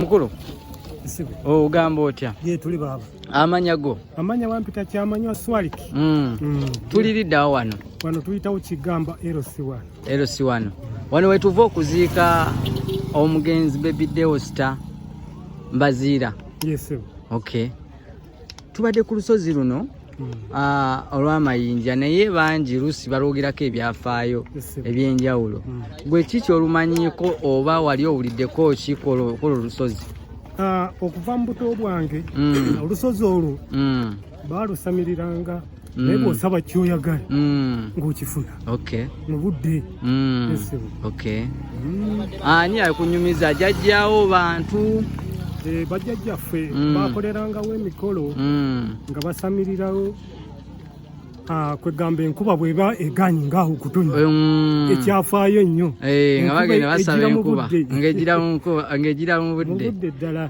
Mukulu ogamba otya? Ye tuli baba. Amanya go? Amanya wampita kyamanywa swaliki. Tuliriddawo wano. Wano tuyitawo Kigamba LC1. LC1. Wano wetuva okuziika omugenzi BWOMU star Mbaziira. Yes. Okay. Tubadde ku lusozi luno olw'amayinja naye bangi lusi baloogerako ebyafaayo ebyenjawulo. Gwe kiki olumanyiiko oba wali owuliddeko ki ku lusozi? Okuva mu buto bwange olusozi olwo baalusamiriranga naye bw'osaba ky'oyagala ng'okifuna mu budde. Ani akunyumiza jjajjaawo bantu? Bajjajjaffe baakolerangawo emikolo nga basamirirawo kwegamba enkuba bw'eba eganye ng'aho okutonya ekyafaayo ennyo nga bagenda basaba enkuba ng'egira mu budde ddala.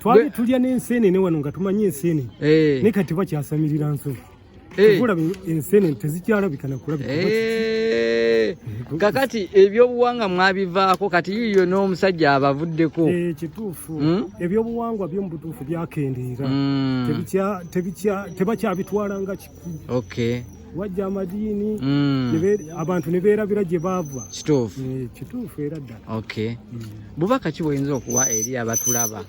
Twali tulya n'enseenene wano nga tumanyi enseenene naye kati bakyasamirira nsozi tulaba enseenene tezikyalabika nakulabika. Kakati ebyobuwangwa mwabivaako kati yiyo n'omusajja abavuddeko. Kituufu ebyobuwangwa by'omu butuufu byakendeera tebakyabitwala nga kikulu. Wajja amadiini abantu ne beerabira gye baava. Kituufu era ddala. Bubaka ki bw'oyinza okuwa eri abatulaba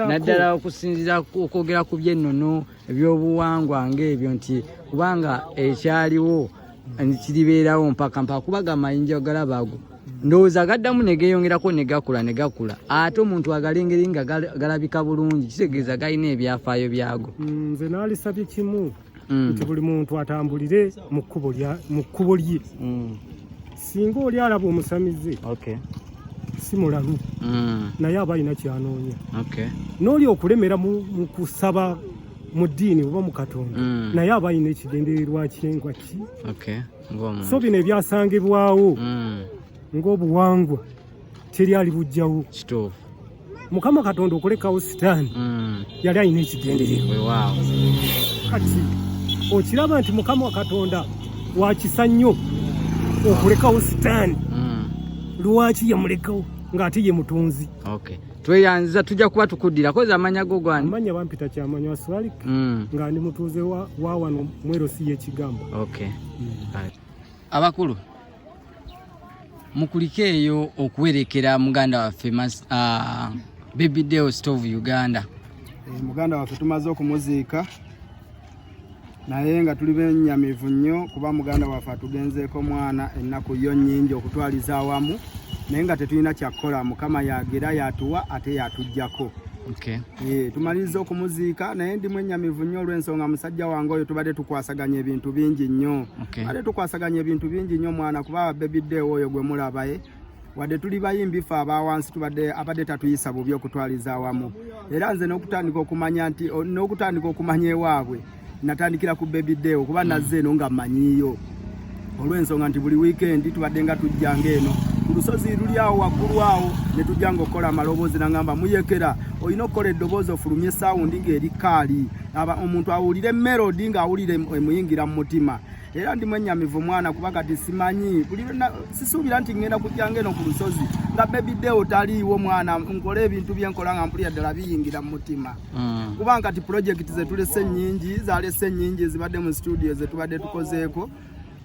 naddala okusinziira okwogera ku by'ennono ebyobuwangwa ng'ebyo nti kubanga ekyaliwo kiribeerawo mpaka kubaga amayinja galabaago ndowooza gaddamu ne geeyongerako ne gakula ate omuntu agalengeri nga galabika bulungi kitegeeza galina ebyafaayo byago. Nze naalisabye kimu nti buli muntu atambulire mu kkubo lye. Singa oli alaba omusamize si mulalu naye aba alina kyanoonya. N'oli okulemera mu kusaba mu ddiini oba mu Katonda naye aba alina ekigendererwa kyengwa ki. So bino ebyasangibwawo ng'obuwangwa teri ali bujjawo. Mukama Katonda okulekawo sitaani yali alina ekigendererwa. Kati okiraba nti Mukama Katonda wakisa nnyo okulekawo sitaani. Lwaki yamulekawo ng'ate ye mutonzi? Tweyanziza tujja kuba tukuddira koza amanya go gwani? Amanya bampita kyamanywa swaliki nga ndi mutuuze wa wano mwerosi y'Ekigamba. Abakulu mukulike eyo okuwerekera muganda waffe BWOMU Stove Uganda. Muganda waffe tumaze okumuziika naye nga tuli bennyamivu nnyo kuba muganda waffe atugenzeeko mwana ennaku yo nnyingi okutwaliza awamu naye nga tetulina kyakkola. Mukama yagera yatuwa ate yatujjako. Tumaliriza okumuziika naye ndi mwennyamivu nnyo olw'ensonga musajja wange oyo tubadde tukwasaganya ebintu bingi nnyo. Tukwasaganya ebintu bingi nnyo mwana kuba BWOMU oyo gwe mulabaye wadde tuli bayimbi ffe abawansi abadde tatuyisa bubi okutwaliza awamu. Era nze n'okutandika okumanya ewaabwe natandikira ku BWOMU kuba nazze eno nga mmanyiyo olw'ensonga nti buli wiikendi tubadde nga tujjanga eno ku lusozi luli awo waggulu awo ne tujjanga okukola amaloboozi nagamba muyekera olina okukola eddoboozi ofulumye esawundi ng'eri kaali omuntu awulire melodi ng'awulire emuyingira mu mutima. Era ndi mwennyamivu mwana kuba kati simanyi sisuubira nti ngenda kujjanga eno ku lusozi nga BWOMU taliiwo mwana nkola ebintu byenkola nga mpulira ddala biyingira mu mutima. Kubanga kati pulojekiti zetulese nnyingi zalese nnyingi zibadde mu studio zetubadde tukozeeko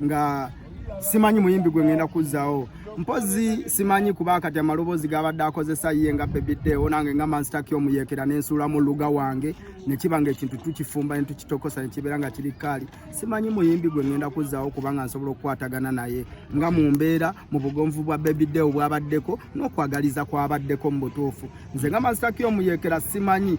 nga simanyi muyimbi gwe ngenda kuzzaawo. Mpozi simanyi kuba kati amaloboozi gabadde akozesa ye nga BWOMU nange nga mansitaki omuyekera n'ensuula mu luga wange nekibanga ekintu tukifumba ne tukitokosa ne kibeera nga kiri kaali. Simanyi muyimbi gwe ngenda kuzzaawo kubanga nsobola okukwatagana naye nga mu mbeera mu bugonvu bwa BWOMU bwabaddeko n'okwagaliza kwabaddeko mu butuufu. Nze nga mansitaki omuyekera simanyi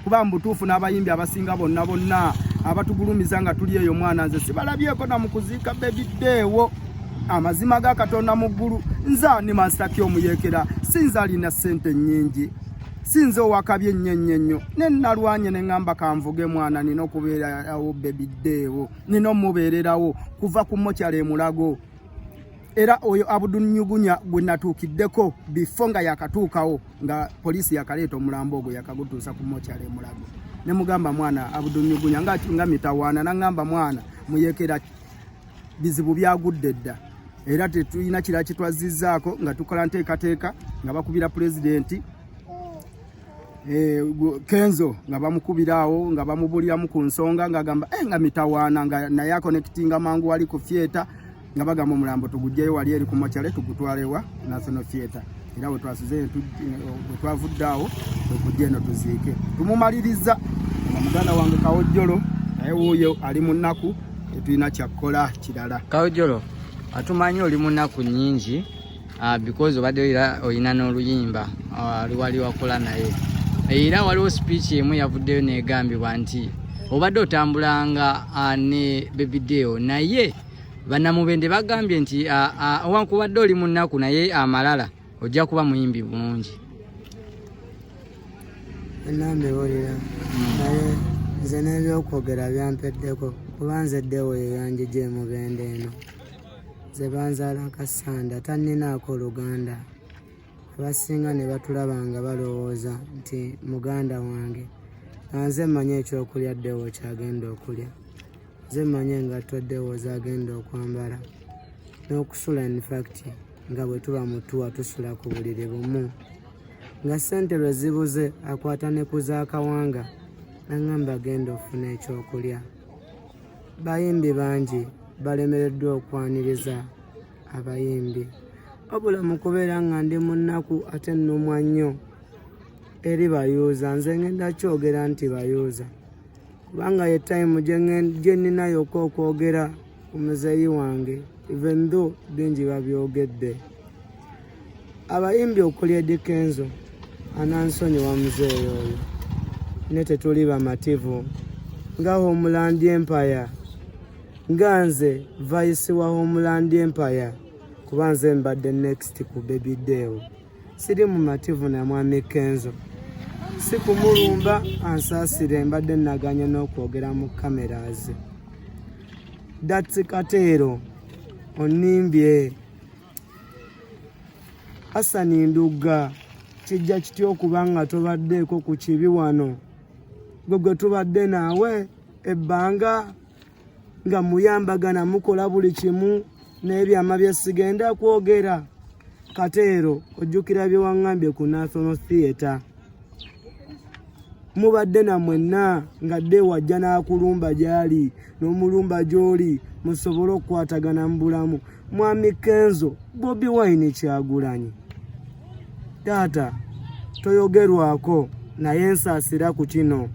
kuba mu butuufu n'abayimbi abasinga bonna abatugulumiza nga tuli eyo mwana nze sibalabyeko na mu kuziika BWOMU. Amazima ga Katonda mu ggulu nza ne mansitaki omuyekera sinza alina ssente nnyingi sinza owakabye ennyo ne nalwanye ne ngamba kanvuge mwana nina okubeerawo BWOMU nina omubeererawo kuva ku mokyala e Mulago. Era oyo abudunyugunya gwe natuukiddeko bifo nga yakatuukawo nga poliisi yakaleeta omulambo ogwo yakagutuusa ku mokyala e Mulago. Ne mugamba mwana abudunyugunya nga mitawaana nangamba mwana muyekera bizibu byagudde dda era tetulina kirala kye twazizzaako nga tukola nteekateeka nga bakubira pulezidenti Kenzo nga bamukubiraawo nga bamubuliramu ku nsonga ng'agamba nga mitawaana nga naye akonekitinga mangu wali ku theatre nga bagamba omulambo tugugyeyo wali eri ku mokyale tugutwalewa National Theatre era bwe twasuze bwe twavudde awo okujja eno tuziike tumumaliriza nga muganda wange Kawojjolo naye wuuyo ali mu nnaku tetulina kyakkola kirala. Kawojjolo atumanyi oli mu nnaku nnyingi because obadde olina n'oluyimba wali wakola naye era waliwo speech emu yavuddeyo negambibwa nti obadde otambulanga ne Baby naye bannamubende bagambye nti wankubadde oli mu nnaku naye amalala ojja kuba muyimbi bulungi. Nambewulira naye nze n'ebyokwogera byampeddeko kuba nze Deo ye yanjije mubende eno ze banzaala Kasanda tanninaako Luganda. Abasinga ne batulabanga balowooza nti muganda wange nze mmanyi ekyokulya Deo kyagenda okulya, nze mmanyi engatto Deo zagenda okwambala n'okusula in fact nga bwe tuba mutuwa tusula ku buliri bumu nga ssente lwe zibuze akwata ne ku zaakawanga n'angamba genda ofuna ekyokulya. Bayimbi bangi balemereddwa okwaniriza abayimbi wabula mu kubeera nga ndi mu nnaku ate nnumwa nnyo eri bayuuza. Nze ngenda kyogera nti bayuuza kubanga ye time gye nninayoka okwogera ku muzeeyi wange even though bingi babyogedde. Abayimbi okuli Eddy Kenzo anansonyiwa muzeeyi oyo ne tetuli bamativu nga Homeland Empire nga nze vice wa Homeland Empire kuba nze mbadde next ku Baby Deo. Siri mumativu na mwami Kenzo si kumulumba ansaasire mbadde naganya n'okwogera mu cameras. That's Katero onimbye Hasani Nduga kijja kityo okubanga tobaddeeko ku kibi wano gwe tubadde naawe ebbanga nga muyambagana mukola buli kimu n'ebyama bye sigenda kwogera. Katero ojjukira bye waŋŋambye ku National Theatre mubadde na mwenna nga Deo wajja n'akulumba gy'ali n'omulumba gy'oli musobole okukwatagana mu bulamu. Mwami Kenzo Bobi Wine Kyagulanyi taata toyogerwako naye nsaasira ku kino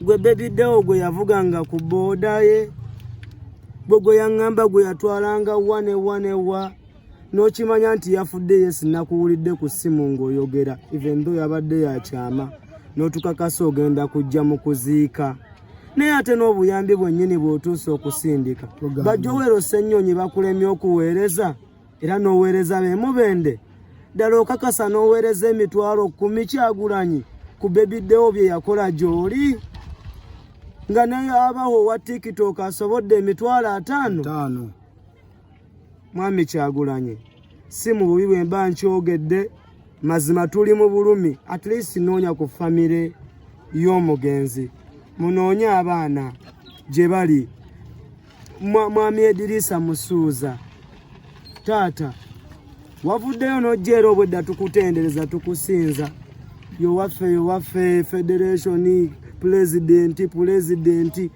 gwe Baby Deo gwe yavuganga ku booda ye gwe yaŋŋamba gwe yatwalanga wanewa n'okimanya nti yafudde ye sinnakuwulidde ku ssimu ng'oyogera even though yabadde yakyama n'otukakasa ogenda kujja mu kuziika naye ate n'obuyambi bwennyini bw'otuusa okusindika bajjowero ssennyonyi bakulemye okuweereza era n'oweereza beemubende ddala okakasa n'oweereza emitwalo 10 Kyagulanyi ku Baby Deo bye yakola gy'oli nga naye abaho owa TikTok asobodde emitwalo 5. Mwami Kyagulanyi si mu bubi bwe mba nkyogedde mazima tuli mu bulumi at least noonya ku famire y'omugenzi munoonye abaana gye bali. Mwami Edirisa Musuuza taata wavuddeyo n'ojjeera obwedda tukutendereza tukusinza yowaffe federation president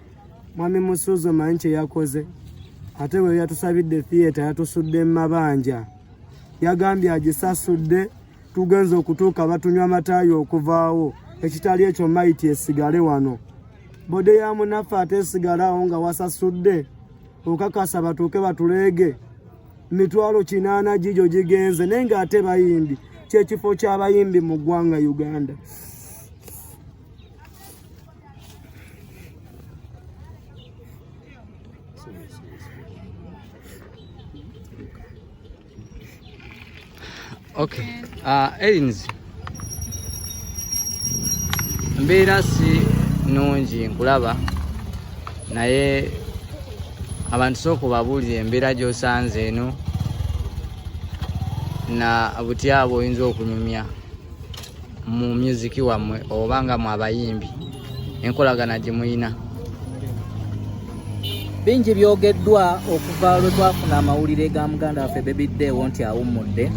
Mwami Musuuza manyi kye yakoze ate bwe yatusabidde theatre yatusudde mu mabanja yagambye agisasudde tugenza okutuuka batunywa amataayi okuvaawo ekitali ekyo maiti esigale wano bode ya munaffe ate esigalawo nga wasasudde okakasa batuuke batuleege mitwalo 8 gigyo gigenze naye ng'ate bayimbi kyekifo ky'abayimbi mu ggwanga Uganda. Okay. Edins. Mbeera si nungi nkulaba naye abantu sooka babuulire embeera gy'osanze eno na butyabo oyinza okunyumya mu music wammwe oba nga mu abayimbi enkolagana gye muyina. bingi byogeddwa okuva lwe twafuna amawulire ga muganda waffe BWOMU nti awummudde,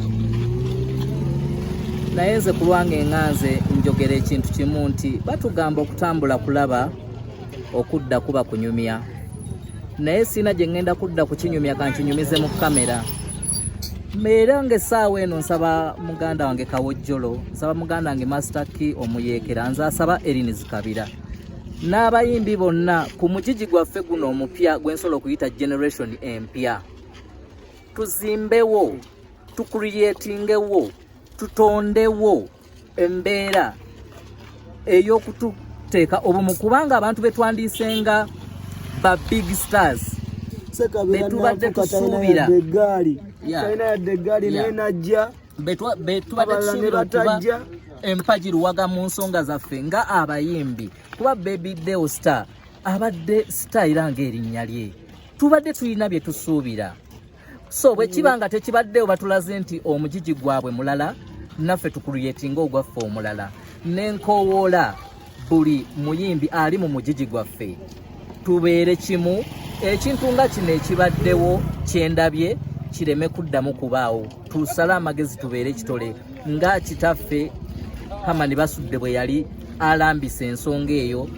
naye nze ku lwange enganze njogera ekintu kimu nti batugamba okutambula kulaba, okudda kuba kunyumya, naye sina gye ngenda kudda kukinyumya kankinyumize mu kamera. Era ng'essaawa eno nsaba muganda wange Kawojjolo, nsaba muganda wange Master Key omuyeekera, nze asaba Erin Zikabira n'abayimbi bonna ku mugigi gwaffe guno omupya gwensobola okuyita generation empya, tuzimbewo, tucreatingewo, tutondewo embeera ey'okututeeka obumu, kubanga abantu betwandiisenga ba big stars betubadde tusuubira Yadde eggaali naye najja betubadde tusuubira okuba empagi luwaga mu nsonga zaffe nga abayimbi, kuba BWOMU star abadde star era ng'erinnya lye, tubadde tulina bye tusuubira. So bwe kiba nga tekibaddewo batulaze nti omugigi gwabwe mulala, naffe tukuliyetinga ogwaffe omulala. N'enkowoola buli muyimbi ali mu mugigi gwaffe tubeere kimu, ekintu nga kino ekibaddewo kyendabye kireme kuddamu kubaawo, tusale amagezi tubeere kitole nga kitaffe Hamani Basudde bwe yali alambisa ensonga eyo.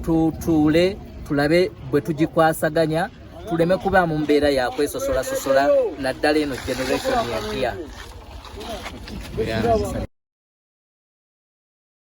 Tutuule tulabe bwe tugikwasaganya, tuleme kuba mu mbeera yakwesosola naddala eno generation empya.